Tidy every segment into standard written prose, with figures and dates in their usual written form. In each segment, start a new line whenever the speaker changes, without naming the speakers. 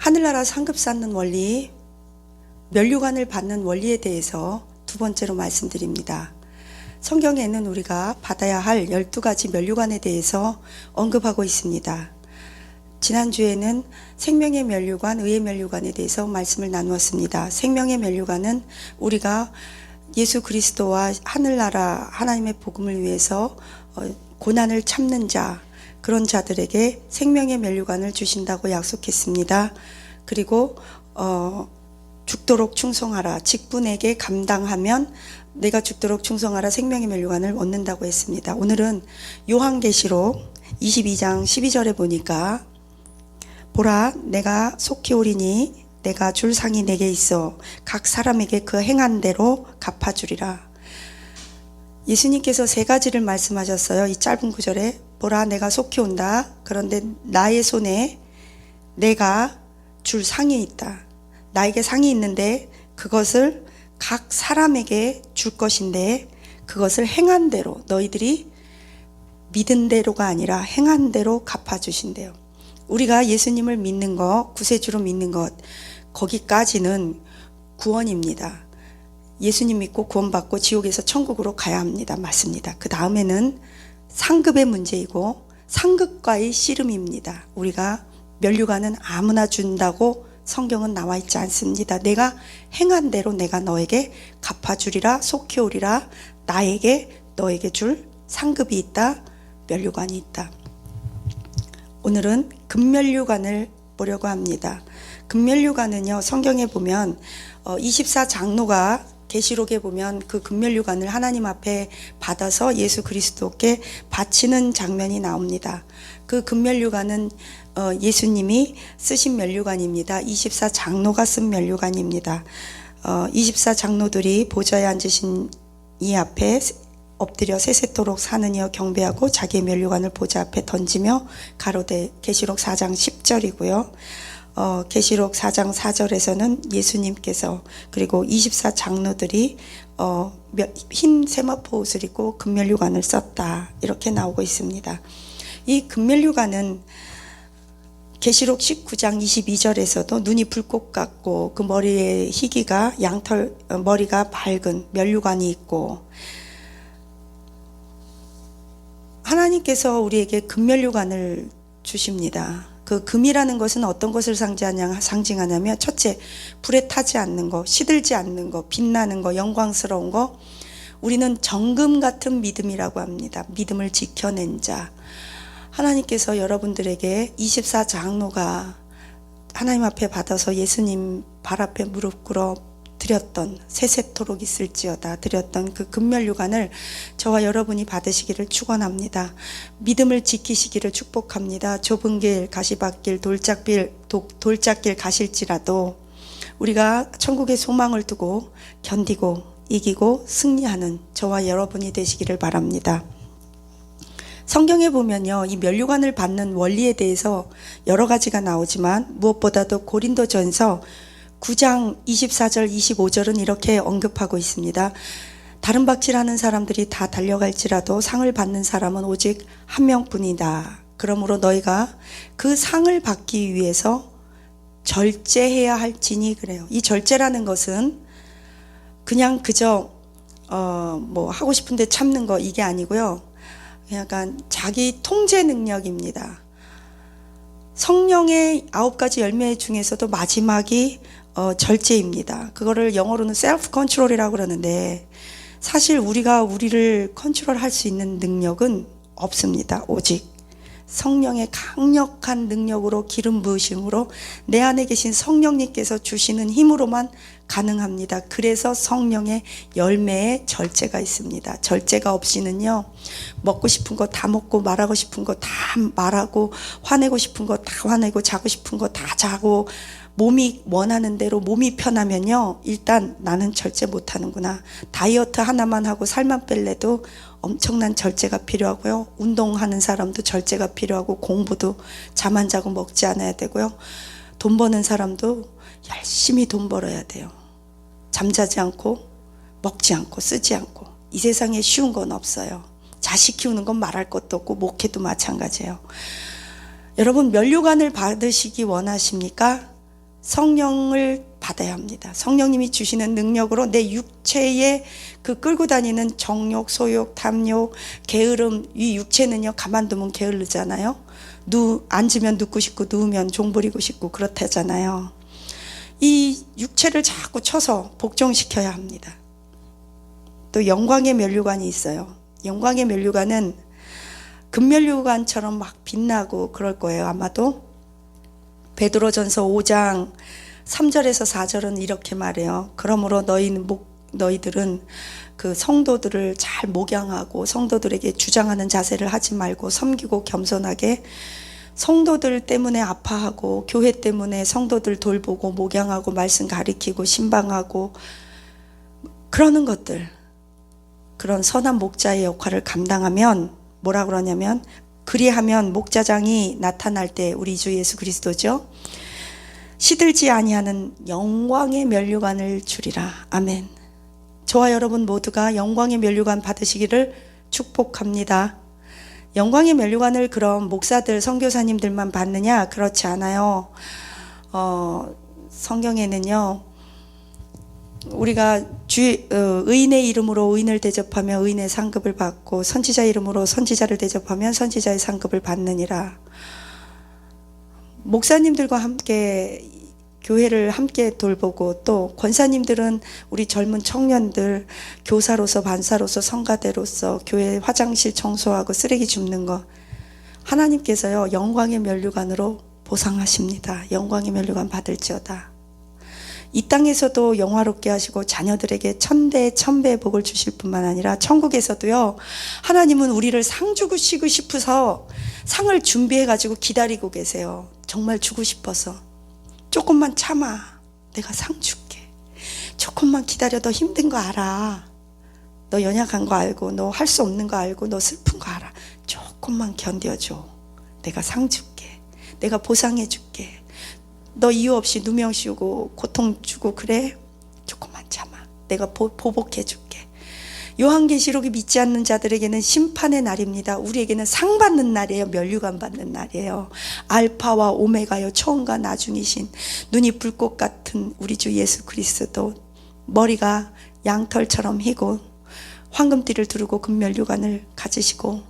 하늘나라 상급 쌓는 원리, 면류관을 받는 원리에 대해서 두 번째로 말씀드립니다. 성경에는 우리가 받아야 할 12가지 면류관에 대해서 언급하고 있습니다. 지난주에는 생명의 면류관, 의의 면류관에 대해서 말씀을 나누었습니다. 생명의 면류관은 우리가 예수 그리스도와 하늘나라 하나님의 복음을 위해서 고난을 참는 자, 그런 자들에게 생명의 면류관을 주신다고 약속했습니다. 그리고 죽도록 충성하라, 직분에게 감당하면 내가 죽도록 충성하라, 생명의 면류관을 얻는다고 했습니다. 오늘은 요한계시록 22장 12절에 보니까 보라, 내가 속히 오리니 내가 줄 상이 내게 있어 각 사람에게 그 행한 대로 갚아주리라. 예수님께서 세 가지를 말씀하셨어요. 이 짧은 구절에 보라, 내가 속히 온다. 그런데 나의 손에 내가 줄 상이 있다. 나에게 상이 있는데 그것을 각 사람에게 줄 것인데 그것을 행한 대로, 너희들이 믿은 대로가 아니라 행한 대로 갚아주신대요. 우리가 예수님을 믿는 것, 구세주로 믿는 것, 거기까지는 구원입니다. 예수님 믿고 구원받고 지옥에서 천국으로 가야 합니다. 맞습니다. 그 다음에는 상급의 문제이고 상급과의 씨름입니다. 우리가 면류관은 아무나 준다고 성경은 나와 있지 않습니다. 내가 행한 대로 내가 너에게 갚아주리라, 속히 오리라. 나에게 너에게 줄 상급이 있다, 면류관이 있다. 오늘은 금면류관을 보려고 합니다. 금면류관은요, 성경에 보면 24장로가 계시록에 보면 그 금면류관을 하나님 앞에 받아서 예수 그리스도께 바치는 장면이 나옵니다. 그 금면류관은 예수님이 쓰신 면류관입니다. 24장로가 쓴 면류관입니다. 24장로들이 보좌에 앉으신 이 앞에 엎드려 세세토록 사는 이여 경배하고 자기의 면류관을 보좌 앞에 던지며 가로되, 계시록 4장 10절이고요. 계시록 4장 4절에서는 예수님께서 그리고 24장로들이 흰 세마포 옷을 입고 금면류관을 썼다, 이렇게 나오고 있습니다. 이 금면류관은 계시록 19장 22절에서도 눈이 불꽃 같고 그 머리에 희기가 양털, 머리가 밝은 면류관이 있고, 하나님께서 우리에게 금면류관을 주십니다. 그 금이라는 것은 어떤 것을 상징하냐면, 첫째, 불에 타지 않는 거, 시들지 않는 거, 빛나는 거, 영광스러운 거. 우리는 정금 같은 믿음이라고 합니다. 믿음을 지켜낸 자. 하나님께서 여러분들에게 24장로가 하나님 앞에 받아서 예수님 발 앞에 무릎 꿇어 드렸던, 세세토록 있을지어다 드렸던 그 금면류관을 저와 여러분이 받으시기를 축원합니다. 믿음을 지키시기를 축복합니다. 좁은 길, 가시밭길, 돌짝길 가실지라도 우리가 천국의 소망을 두고 견디고 이기고 승리하는 저와 여러분이 되시기를 바랍니다. 성경에 보면요, 이 면류관을 받는 원리에 대해서 여러 가지가 나오지만 무엇보다도 고린도전서 9장 24절 25절은 이렇게 언급하고 있습니다. 다른 박질하는 사람들이 다 달려갈지라도 상을 받는 사람은 오직 한 명뿐이다. 그러므로 너희가 그 상을 받기 위해서 절제해야 할지니, 그래요. 이 절제라는 것은 그냥 그저 뭐 하고 싶은데 참는 거, 이게 아니고요. 약간 자기 통제 능력입니다. 성령의 9가지 열매 중에서도 마지막이 절제입니다. 그거를 영어로는 self control이라고 그러는데, 사실 우리가 우리를 컨트롤할 수 있는 능력은 없습니다. 오직 성령의 강력한 능력으로, 기름 부으심으로, 내 안에 계신 성령님께서 주시는 힘으로만 가능합니다. 그래서 성령의 열매에 절제가 있습니다. 절제가 없이는요, 먹고 싶은 거 다 먹고, 말하고 싶은 거 다 말하고, 화내고 싶은 거 다 화내고, 자고 싶은 거 다 자고, 몸이 원하는 대로 몸이 편하면요, 일단 나는 절제 못하는구나. 다이어트 하나만 하고 살만 뺄래도 엄청난 절제가 필요하고요. 운동하는 사람도 절제가 필요하고, 공부도 잠 안 자고 먹지 않아야 되고요. 돈 버는 사람도 열심히 돈 벌어야 돼요. 잠자지 않고 먹지 않고 쓰지 않고. 이 세상에 쉬운 건 없어요. 자식 키우는 건 말할 것도 없고 목회도 마찬가지예요. 여러분, 면류관을 받으시기 원하십니까? 성령을 받아야 합니다. 성령님이 주시는 능력으로 내 육체에 그 끌고 다니는 정욕, 소욕, 탐욕, 게으름, 이 육체는요 가만두면 게으르잖아요. 앉으면 눕고 싶고 누우면 종부리고 싶고 그렇다잖아요. 이 육체를 자꾸 쳐서 복종시켜야 합니다. 또 영광의 면류관이 있어요. 영광의 면류관은 금면류관처럼 막 빛나고 그럴 거예요. 아마도 베드로전서 5장 3절에서 4절은 이렇게 말해요. 그러므로 너희들은 그 성도들을 잘 목양하고 성도들에게 주장하는 자세를 하지 말고 섬기고 겸손하게, 성도들 때문에 아파하고 교회 때문에 성도들 돌보고 목양하고 말씀 가리키고 신방하고 그러는 것들, 그런 선한 목자의 역할을 감당하면 뭐라 그러냐면, 그리하면 목자장이 나타날 때 우리 주 예수 그리스도죠, 시들지 아니하는 영광의 면류관을 주리라. 아멘. 저와 여러분 모두가 영광의 면류관 받으시기를 축복합니다. 영광의 면류관을 그럼 목사들, 선교사님들만 받느냐? 그렇지 않아요. 성경에는요, 우리가 의인의 이름으로 의인을 대접하며 의인의 상급을 받고 선지자 이름으로 선지자를 대접하면 선지자의 상급을 받느니라. 목사님들과 함께 교회를 함께 돌보고, 또 권사님들은 우리 젊은 청년들 교사로서, 반사로서, 성가대로서 교회 화장실 청소하고 쓰레기 줍는 거 하나님께서요 영광의 면류관으로 보상하십니다. 영광의 면류관 받을지어다. 이 땅에서도 영화롭게 하시고 자녀들에게 천대 천배의 복을 주실 뿐만 아니라 천국에서도요, 하나님은 우리를 상 주고 싶어서 상을 준비해 가지고 기다리고 계세요. 정말 주고 싶어서. 조금만 참아, 내가 상 줄게. 조금만 기다려. 너 힘든 거 알아. 너 연약한 거 알고, 너 할 수 없는 거 알고, 너 슬픈 거 알아. 조금만 견뎌줘. 내가 상 줄게. 내가 보상해 줄게. 너 이유 없이 누명 씌우고 고통 주고 그래? 조금만 참아. 내가 보복해 줄게. 요한계시록이 믿지 않는 자들에게는 심판의 날입니다. 우리에게는 상 받는 날이에요. 면류관 받는 날이에요. 알파와 오메가요, 처음과 나중이신 눈이 불꽃 같은 우리 주 예수 그리스도, 머리가 양털처럼 희고 황금띠를 두르고 금면류관을 가지시고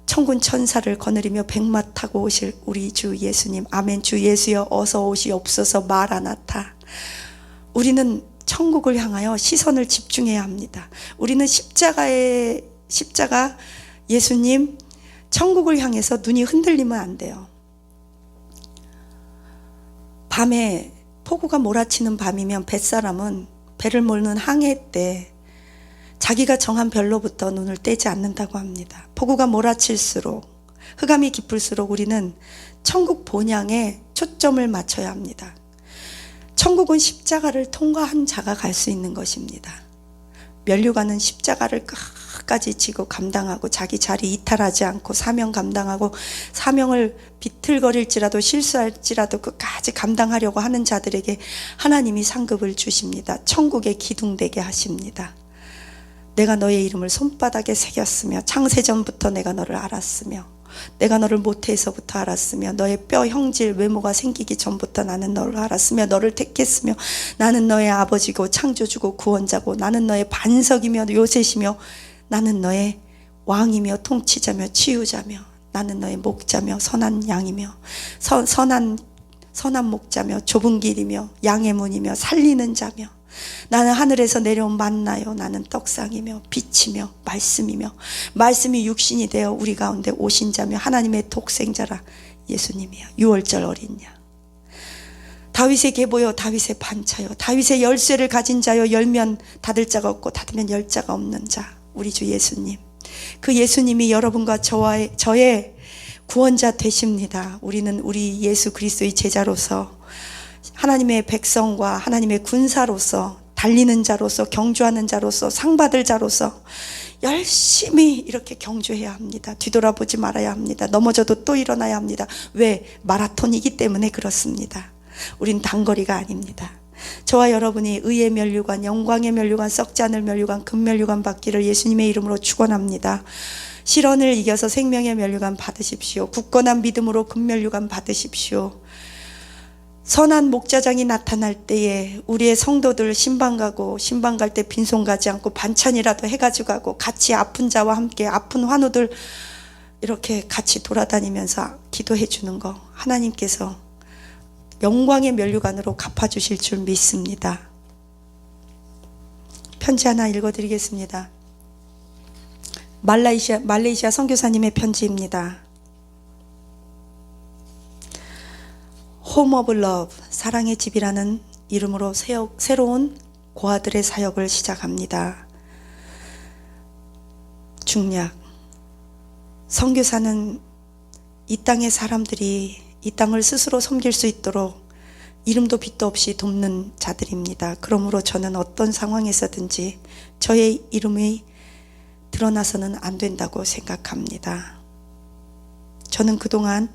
천군 천사를 거느리며 백마 타고 오실 우리 주 예수님. 아멘. 주 예수여 어서 오시옵소서. 마라나타. 우리는 천국을 향하여 시선을 집중해야 합니다. 우리는 십자가 예수님 천국을 향해서 눈이 흔들리면 안 돼요. 밤에 폭우가 몰아치는 밤이면 뱃사람은 배를 몰는 항해 때 자기가 정한 별로부터 눈을 떼지 않는다고 합니다. 폭우가 몰아칠수록, 흑암이 깊을수록 우리는 천국 본향에 초점을 맞춰야 합니다. 천국은 십자가를 통과한 자가 갈 수 있는 것입니다. 면류관은 십자가를 끝까지 지고 감당하고 자기 자리 이탈하지 않고 사명 감당하고, 사명을 비틀거릴지라도 실수할지라도 끝까지 감당하려고 하는 자들에게 하나님이 상급을 주십니다. 천국의 기둥되게 하십니다. 내가 너의 이름을 손바닥에 새겼으며 창세전부터 내가 너를 알았으며, 내가 너를 모태에서부터 알았으며, 너의 뼈 형질 외모가 생기기 전부터 나는 너를 알았으며 너를 택했으며, 나는 너의 아버지고 창조주고 구원자고, 나는 너의 반석이며 요새시며, 나는 너의 왕이며 통치자며 치유자며, 나는 너의 목자며 선한 양이며 선한 목자며 좁은 길이며 양의 문이며 살리는 자며, 나는 하늘에서 내려온 만나요. 나는 떡상이며 빛이며 말씀이며, 말씀이 육신이 되어 우리 가운데 오신 자며 하나님의 독생자라 예수님이여. 6월절 어린 양, 다윗의 계보여 다윗의 반차여, 다윗의 열쇠를 가진 자여, 열면 닫을 자가 없고 닫으면 열 자가 없는 자, 우리 주 예수님. 그 예수님이 여러분과 저의 구원자 되십니다. 우리는 우리 예수 그리스도의 제자로서, 하나님의 백성과 하나님의 군사로서, 달리는 자로서, 경주하는 자로서, 상 받을 자로서 열심히 이렇게 경주해야 합니다. 뒤돌아보지 말아야 합니다. 넘어져도 또 일어나야 합니다. 왜? 마라톤이기 때문에 그렇습니다. 우린 단거리가 아닙니다. 저와 여러분이 의의 면류관, 영광의 면류관, 썩지 않을 면류관, 금면류관 받기를 예수님의 이름으로 축원합니다. 실언을 이겨서 생명의 면류관 받으십시오. 굳건한 믿음으로 금면류관 받으십시오. 선한 목자장이 나타날 때에 우리의 성도들 신방 가고 신방 갈 때 빈손 가지 않고 반찬이라도 해가지고 가고 같이 아픈 자와 함께 아픈 환우들 이렇게 같이 돌아다니면서 기도해 주는 거 하나님께서 영광의 면류관으로 갚아주실 줄 믿습니다. 편지 하나 읽어드리겠습니다. 말레이시아 선교사님의 편지입니다. Home of Love, 사랑의 집이라는 이름으로 새로운 고아들의 사역을 시작합니다. 중략, 선교사는 이 땅의 사람들이 이 땅을 스스로 섬길 수 있도록 이름도 빛도 없이 돕는 자들입니다. 그러므로 저는 어떤 상황에서든지 저의 이름이 드러나서는 안 된다고 생각합니다. 저는 그동안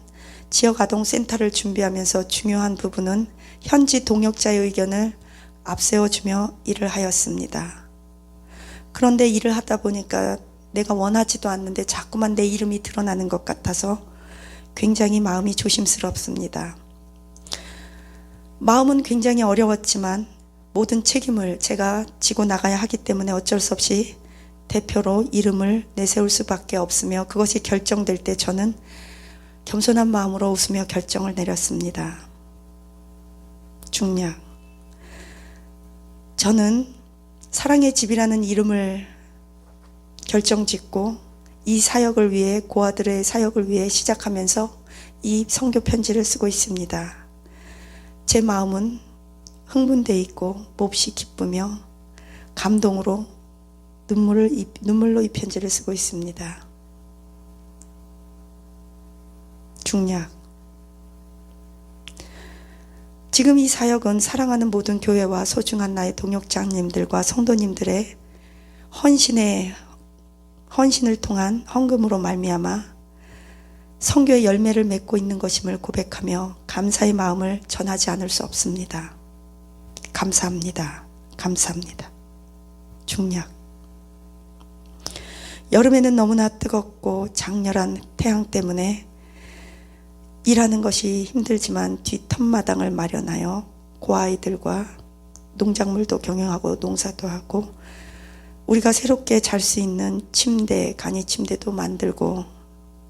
지역 아동센터를 준비하면서 중요한 부분은 현지 동역자의 의견을 앞세워주며 일을 하였습니다. 그런데 일을 하다 보니까 내가 원하지도 않는데 자꾸만 내 이름이 드러나는 것 같아서 굉장히 마음이 조심스럽습니다. 마음은 굉장히 어려웠지만 모든 책임을 제가 지고 나가야 하기 때문에 어쩔 수 없이 대표로 이름을 내세울 수밖에 없으며 그것이 결정될 때 저는 겸손한 마음으로 웃으며 결정을 내렸습니다. 중략, 저는 사랑의 집이라는 이름을 결정짓고 이 사역을 위해 고아들의 사역을 위해 시작하면서 이 선교 편지를 쓰고 있습니다. 제 마음은 흥분되어 있고 몹시 기쁘며 감동으로 눈물로 이 편지를 쓰고 있습니다. 중략, 지금 이 사역은 사랑하는 모든 교회와 소중한 나의 동역자님들과 성도님들의 헌신을 통한 헌금으로 말미암아 선교의 열매를 맺고 있는 것임을 고백하며 감사의 마음을 전하지 않을 수 없습니다. 감사합니다. 감사합니다. 중략, 여름에는 너무나 뜨겁고 장렬한 태양 때문에 일하는 것이 힘들지만 뒷턴마당을 마련하여 고아이들과 농작물도 경영하고 농사도 하고 우리가 새롭게 잘 수 있는 침대, 간이 침대도 만들고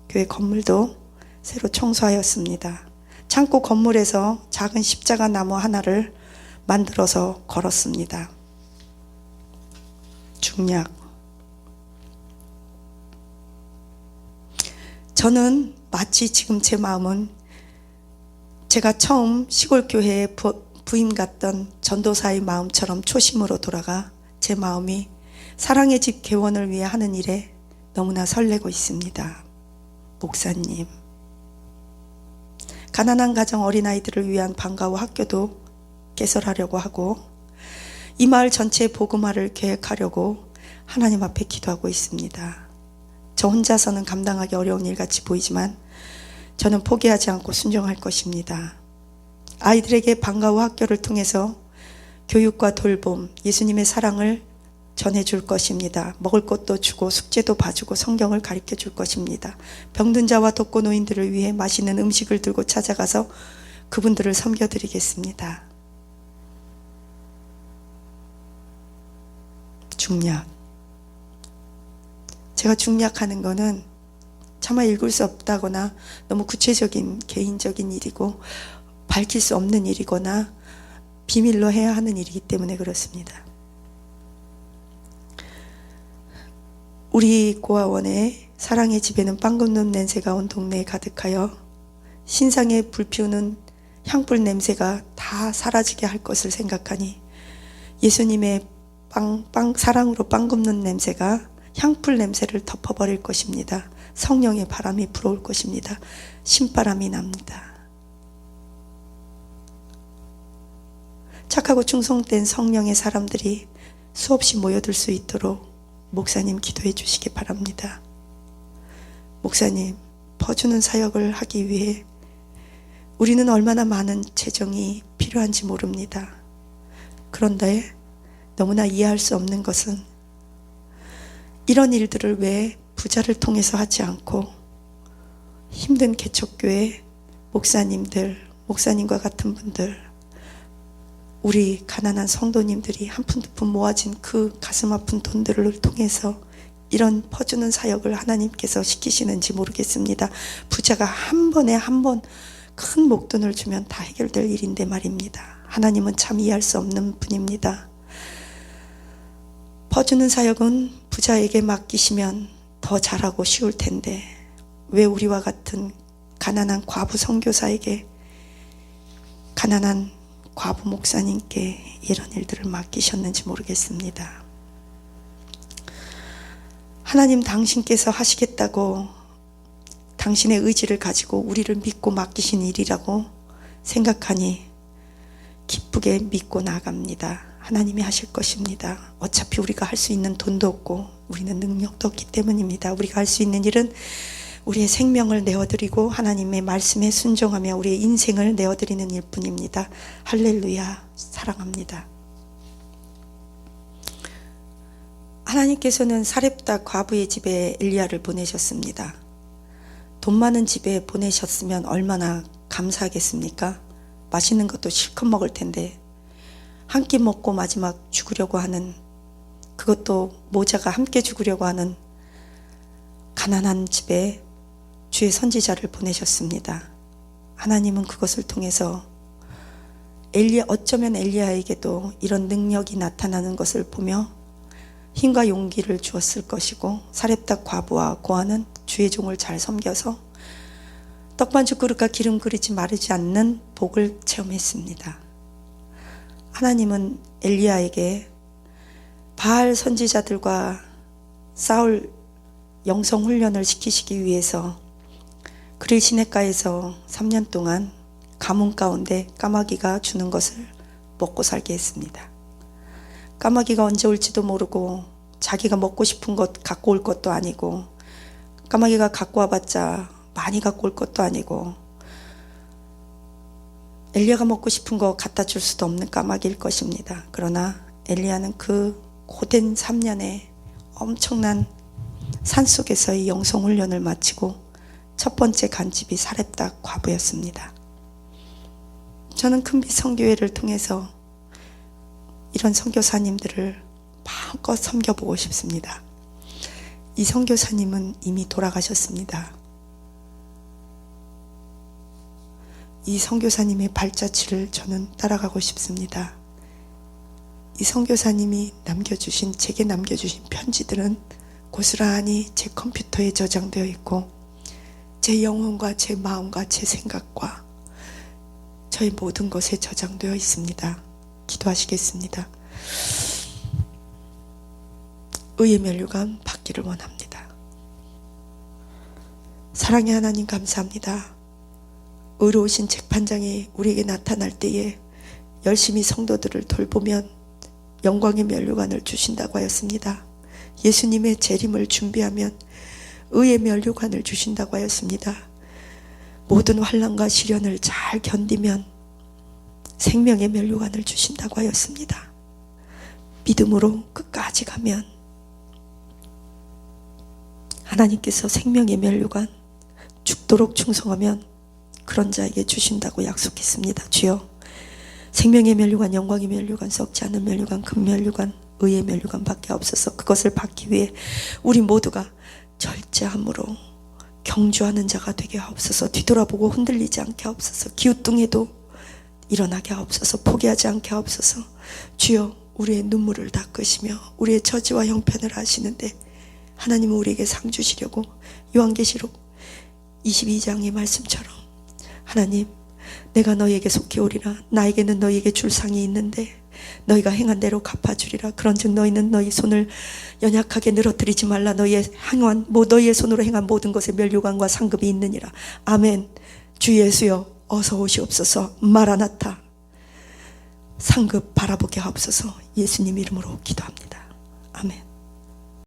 교회 건물도 새로 청소하였습니다. 창고 건물에서 작은 십자가 나무 하나를 만들어서 걸었습니다. 중략, 저는 마치 지금 제 마음은 제가 처음 시골 교회에 부임 갔던 전도사의 마음처럼 초심으로 돌아가 제 마음이 사랑의 집 개원을 위해 하는 일에 너무나 설레고 있습니다. 목사님, 가난한 가정 어린아이들을 위한 방과후 학교도 개설하려고 하고 이 마을 전체의 복음화를 계획하려고 하나님 앞에 기도하고 있습니다. 저 혼자서는 감당하기 어려운 일 같이 보이지만 저는 포기하지 않고 순종할 것입니다. 아이들에게 방과후 학교를 통해서 교육과 돌봄, 예수님의 사랑을 전해줄 것입니다. 먹을 것도 주고 숙제도 봐주고 성경을 가르쳐 줄 것입니다. 병든 자와 독거노인들을 위해 맛있는 음식을 들고 찾아가서 그분들을 섬겨드리겠습니다. 중략, 제가 중략하는 거는 차마 읽을 수 없다거나 너무 구체적인 개인적인 일이고 밝힐 수 없는 일이거나 비밀로 해야 하는 일이기 때문에 그렇습니다. 우리 고아원의 사랑의 집에는 빵 굽는 냄새가 온 동네에 가득하여 신상에 불 피우는 향불 냄새가 다 사라지게 할 것을 생각하니 예수님의 사랑으로 빵 굽는 냄새가 향불 냄새를 덮어버릴 것입니다. 성령의 바람이 불어올 것입니다. 신바람이 납니다. 착하고 충성된 성령의 사람들이 수없이 모여들 수 있도록 목사님 기도해 주시기 바랍니다. 목사님, 퍼주는 사역을 하기 위해 우리는 얼마나 많은 재정이 필요한지 모릅니다. 그런데 너무나 이해할 수 없는 것은 이런 일들을 왜 부자를 통해서 하지 않고 힘든 개척교회 목사님들, 목사님과 같은 분들, 우리 가난한 성도님들이 한 푼 두 푼 모아진 그 가슴 아픈 돈들을 통해서 이런 퍼주는 사역을 하나님께서 시키시는지 모르겠습니다. 부자가 한 번에 한 번 큰 목돈을 주면 다 해결될 일인데 말입니다. 하나님은 참 이해할 수 없는 분입니다. 퍼주는 사역은 부자에게 맡기시면 더 잘하고 쉬울 텐데 왜 우리와 같은 가난한 과부 선교사에게, 가난한 과부 목사님께 이런 일들을 맡기셨는지 모르겠습니다. 하나님 당신께서 하시겠다고 당신의 의지를 가지고 우리를 믿고 맡기신 일이라고 생각하니 기쁘게 믿고 나갑니다. 하나님이 하실 것입니다. 어차피 우리가 할 수 있는 돈도 없고 우리는 능력도 없기 때문입니다. 우리가 할 수 있는 일은 우리의 생명을 내어드리고 하나님의 말씀에 순종하며 우리의 인생을 내어드리는 일뿐입니다. 할렐루야. 사랑합니다. 하나님께서는 사렙다 과부의 집에 엘리야를 보내셨습니다. 돈 많은 집에 보내셨으면 얼마나 감사하겠습니까? 맛있는 것도 실컷 먹을 텐데 한 끼 먹고 마지막 죽으려고 하는, 그것도 모자가 함께 죽으려고 하는 가난한 집에 주의 선지자를 보내셨습니다. 하나님은 그것을 통해서 어쩌면 엘리야에게도 이런 능력이 나타나는 것을 보며 힘과 용기를 주었을 것이고, 사렙다 과부와 고아는 주의 종을 잘 섬겨서 떡반죽 그릇과 기름 그릇이 마르지 않는 복을 체험했습니다. 하나님은 엘리야에게 바알 선지자들과 싸울 영성 훈련을 시키시기 위해서 그를 시냇가에서 3년 동안 가뭄 가운데 까마귀가 주는 것을 먹고 살게 했습니다. 까마귀가 언제 올지도 모르고 자기가 먹고 싶은 것 갖고 올 것도 아니고, 까마귀가 갖고 와봤자 많이 갖고 올 것도 아니고, 엘리야가 먹고 싶은 거 갖다 줄 수도 없는 까마귀일 것입니다. 그러나 엘리야는 그 고된 3년의 엄청난 산속에서의 영성훈련을 마치고 첫 번째 간집이 사렙다 과부였습니다. 저는 큰빛 선교회를 통해서 이런 선교사님들을 마음껏 섬겨보고 싶습니다. 이 선교사님은 이미 돌아가셨습니다. 이 선교사님의 발자취를 저는 따라가고 싶습니다. 이 선교사님이 제게 남겨주신 편지들은 고스란히 제 컴퓨터에 저장되어 있고, 제 영혼과 제 마음과 제 생각과 저의 모든 것에 저장되어 있습니다. 기도하시겠습니다. 의의 면류관 받기를 원합니다. 사랑의 하나님 감사합니다. 의로우신 재판장이 우리에게 나타날 때에 열심히 성도들을 돌보면 영광의 면류관을 주신다고 하였습니다. 예수님의 재림을 준비하면 의의 면류관을 주신다고 하였습니다. 모든 환난과 시련을 잘 견디면 생명의 면류관을 주신다고 하였습니다. 믿음으로 끝까지 가면 하나님께서 생명의 면류관, 죽도록 충성하면 그런 자에게 주신다고 약속했습니다. 주여, 생명의 면류관, 영광의 면류관, 썩지 않은 면류관, 금 면류관, 의의 면류관 밖에 없어서 그것을 받기 위해 우리 모두가 절제함으로 경주하는 자가 되게 하옵소서. 뒤돌아보고 흔들리지 않게 하옵소서. 기우뚱해도 일어나게 하옵소서. 포기하지 않게 하옵소서. 주여, 우리의 눈물을 닦으시며 우리의 처지와 형편을 아시는데 하나님은 우리에게 상 주시려고 요한계시록 22장의 말씀처럼, 하나님, 내가 너희에게 속해 오리라. 나에게는 너희에게 줄 상이 있는데 너희가 행한 대로 갚아주리라. 그런즉 너희는 너희 손을 연약하게 늘어뜨리지 말라. 너희의 손으로 행한 모든 것에 면류관과 상급이 있느니라. 아멘. 주 예수여, 어서 오시옵소서. 마라나타. 상급 바라보게 하옵소서. 예수님 이름으로 기도합니다.